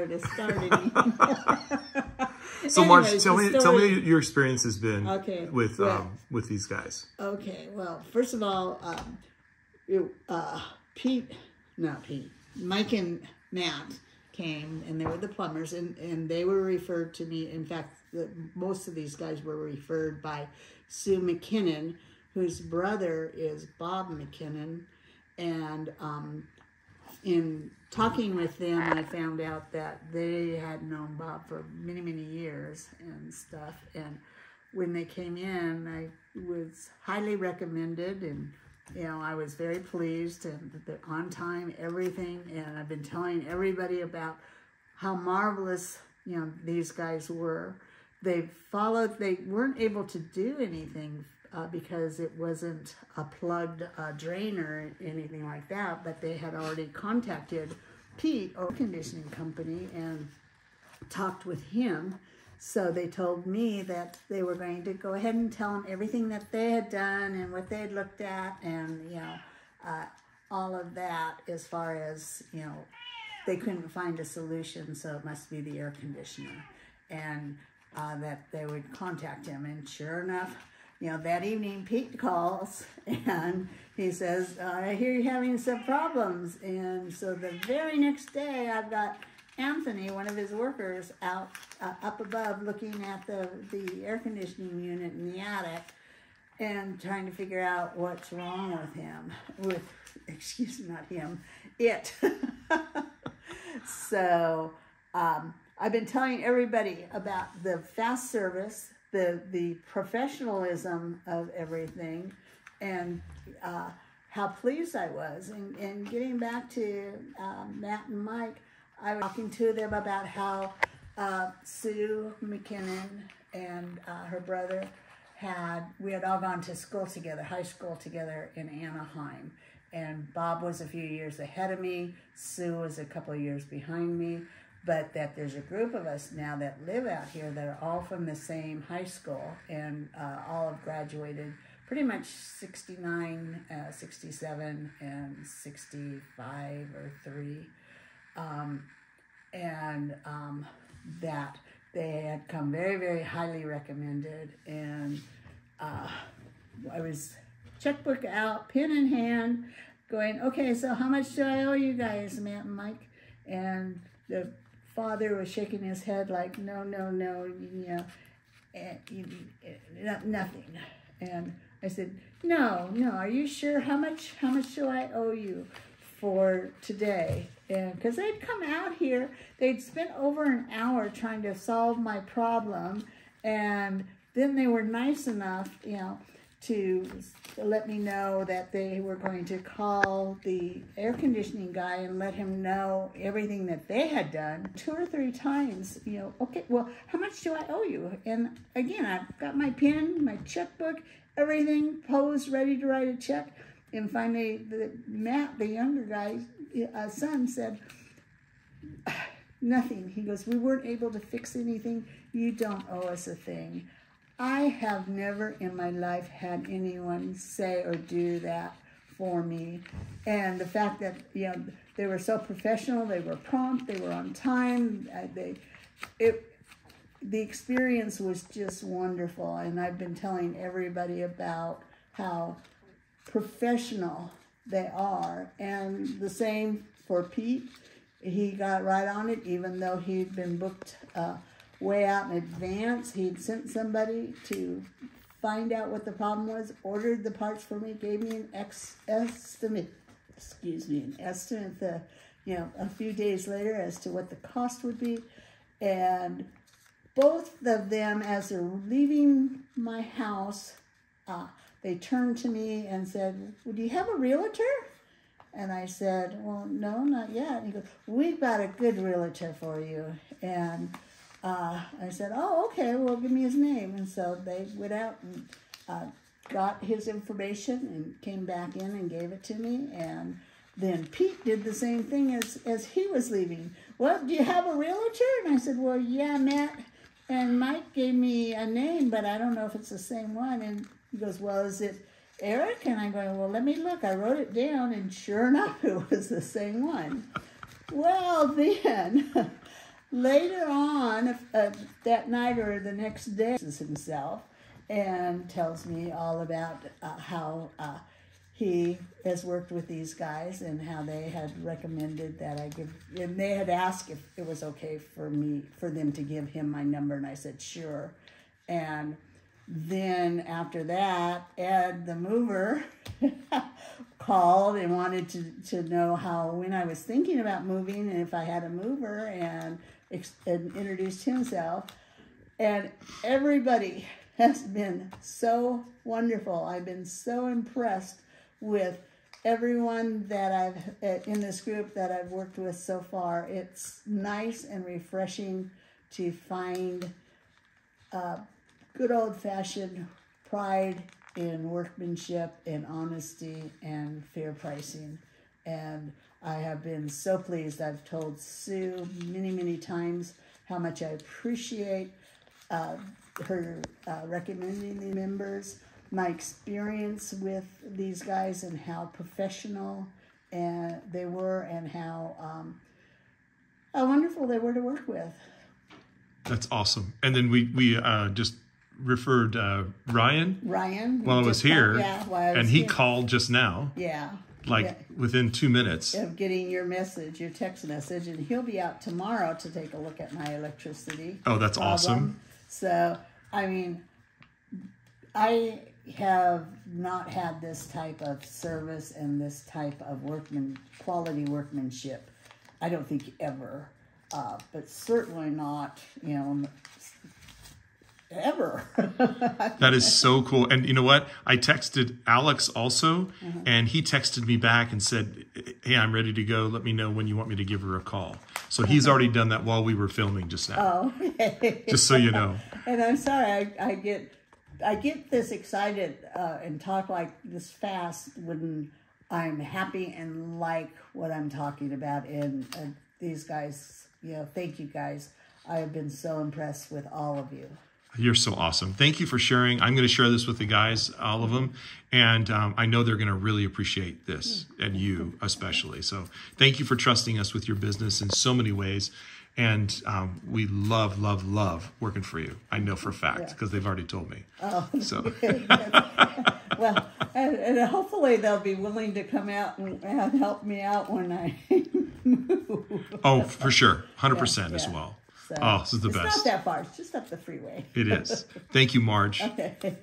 where to start anymore. So Anyways, Marge, tell me your experience has been with these guys. Okay, well, first of all, Mike and Matt came, and they were the plumbers, and they were referred to me. In fact, most of these guys were referred by Sue McKinnon, whose brother is Bob McKinnon, and in talking with them, I found out that they had known Bob for many, many years and stuff. And when they came in, I was highly recommended, and I was very pleased, and they're on time, everything. And I've been telling everybody about how marvelous these guys were. They weren't able to do anything because it wasn't a plugged drain or anything like that, but they had already contacted Pete, our conditioning company, and talked with him. So they told me that they were going to go ahead and tell him everything that they had done and what they had looked at, and all of that, as far as they couldn't find a solution, so it must be the air conditioner, and that they would contact him. And sure enough, that evening Pete calls and he says, I hear you're having some problems. And so the very next day, I've got Anthony, one of his workers, out up above looking at the air conditioning unit in the attic and trying to figure out what's wrong with him. It. So I've been telling everybody about the fast service, the professionalism of everything, and how pleased I was. And getting back to Matt and Mike, I was talking to them about how Sue McKinnon and her brother we had all gone to school together, high school together in Anaheim. And Bob was a few years ahead of me. Sue was a couple of years behind me. But that there's a group of us now that live out here that are all from the same high school, and all have graduated pretty much 69, 67, and 65 or 3. That they had come very, very highly recommended. And I was checkbook out, pen in hand, going, okay, so how much do I owe you guys, Matt and Mike? And the father was shaking his head like, no, nothing. And I said, no, are you sure? How much do I owe you for today? And because they'd come out here, they'd spent over an hour trying to solve my problem, and then they were nice enough, to let me know that they were going to call the air conditioning guy and let him know everything that they had done 2 or 3 times. Okay, well, how much do I owe you? And again, I've got my pen, my checkbook, everything posed, ready to write a check. And finally, Matt, the younger guy's son, said, nothing. He goes, we weren't able to fix anything. You don't owe us a thing. I have never in my life had anyone say or do that for me. And the fact that, they were so professional, they were prompt, they were on time, the experience was just wonderful. And I've been telling everybody about how professional they are. And the same for Pete. He got right on it, even though he'd been booked way out in advance. He'd sent somebody to find out what the problem was, ordered the parts for me, gave me an estimate, a few days later as to what the cost would be. And both of them, as they're leaving my house, they turned to me and said, well, do you have a realtor? And I said, well, no, not yet. And he goes, we've got a good realtor for you. And I said, oh, okay, well, give me his name. And so they went out and got his information and came back in and gave it to me. And then Pete did the same thing as he was leaving. Well, do you have a realtor? And I said, well, yeah, Matt and Mike gave me a name, but I don't know if it's the same one. And he goes, well, is it Eric? And I'm going, well, let me look. I wrote it down, and sure enough, it was the same one. Well, then later on, that night or the next day, himself and tells me all about how he has worked with these guys and how they had recommended that I give, and they had asked if it was okay for them to give him my number, and I said sure. And then after that, Ed, the mover, called and wanted to know when I was thinking about moving and if I had a mover, and introduced himself. And everybody has been so wonderful. I've been so impressed with everyone that I've in this group that I've worked with so far. It's nice and refreshing to find good old-fashioned pride in workmanship and honesty and fair pricing. And I have been so pleased. I've told Sue many, many times how much I appreciate her recommending the members, my experience with these guys and how professional they were, and how wonderful they were to work with. That's awesome. And then we just referred Ryan while I was here, and he called just now. Yeah. Within 2 minutes of getting your text message, and he'll be out tomorrow to take a look at my electricity. Oh, that's awesome. So, I mean, I have not had this type of service and this type of quality workmanship, I don't think ever, but certainly not, ever. That is so cool. And you know what? I texted Alex also, and he texted me back and said, hey, I'm ready to go. Let me know when you want me to give her a call. So he's already done that while we were filming just now. Oh, okay. Just so you know. And I'm sorry, I get this excited and talk like this fast when I'm happy and like what I'm talking about. And these guys, thank you guys. I have been so impressed with all of you. You're so awesome. Thank you for sharing. I'm going to share this with the guys, all of them. And I know they're going to really appreciate this, and you especially. So thank you for trusting us with your business in so many ways. And we love, love, love working for you. I know for a fact, because they've already told me. Oh, so. Well, and hopefully they'll be willing to come out and help me out when I move. Oh, for sure. 100% as well. So, this is the best. It's not that far. It's just up the freeway. It is. Thank you, Marge. Okay.